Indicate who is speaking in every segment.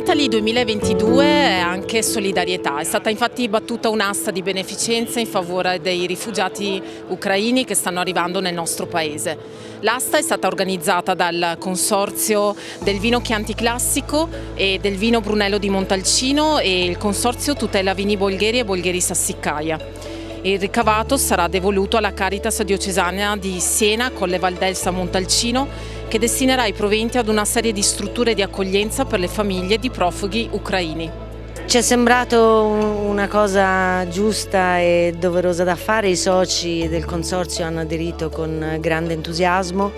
Speaker 1: Italy 2022 è anche solidarietà, è stata infatti battuta un'asta di beneficenza in favore dei rifugiati ucraini che stanno arrivando nel nostro paese. L'asta è stata organizzata dal Consorzio del Vino Chianti Classico e del Vino Brunello di Montalcino e il Consorzio Tutela Vini Bolgheri e Bolgheri Sassicaia. Il ricavato sarà devoluto alla Caritas diocesana di Siena, Colle Valdelsa, Montalcino, che destinerà i proventi ad una serie di strutture di accoglienza per le famiglie di profughi ucraini.
Speaker 2: Ci è sembrato una cosa giusta e doverosa da fare, i soci del Consorzio hanno aderito con grande entusiasmo,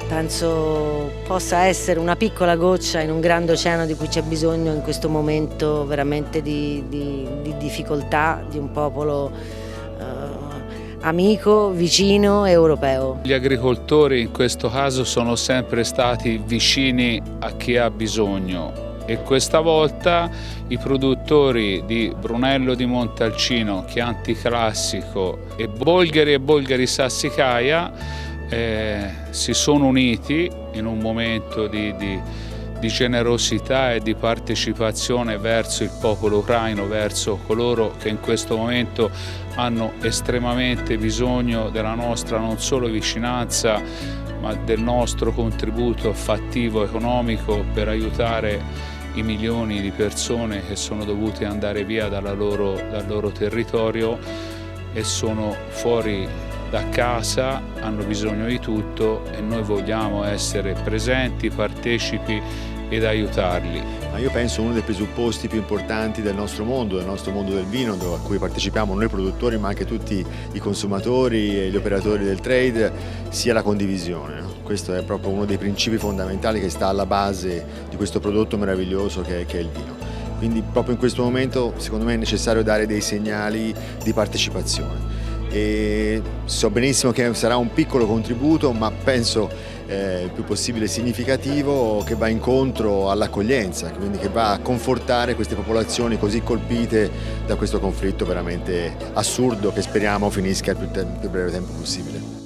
Speaker 2: penso possa essere una piccola goccia in un grande oceano di cui c'è bisogno in questo momento veramente di difficoltà di un popolo amico, vicino, europeo.
Speaker 3: Gli agricoltori in questo caso sono sempre stati vicini a chi ha bisogno e questa volta i produttori di Brunello di Montalcino, Chianti Classico e Bolgheri Sassicaia si sono uniti in un momento di generosità e di partecipazione verso il popolo ucraino, verso coloro che in questo momento hanno estremamente bisogno della nostra non solo vicinanza ma del nostro contributo fattivo economico per aiutare i milioni di persone che sono dovute andare via dal loro territorio e sono fuori da casa, hanno bisogno di tutto e noi vogliamo essere presenti, partecipi ed aiutarli.
Speaker 4: Ma io penso uno dei presupposti più importanti del nostro mondo del vino, a cui partecipiamo noi produttori ma anche tutti i consumatori e gli operatori del trade, sia la condivisione. Questo è proprio uno dei principi fondamentali che sta alla base di questo prodotto meraviglioso che è il vino. Quindi proprio in questo momento secondo me è necessario dare dei segnali di partecipazione. E so benissimo che sarà un piccolo contributo, ma penso il più possibile significativo, che va incontro all'accoglienza, quindi che va a confortare queste popolazioni così colpite da questo conflitto veramente assurdo che speriamo finisca il più breve tempo possibile.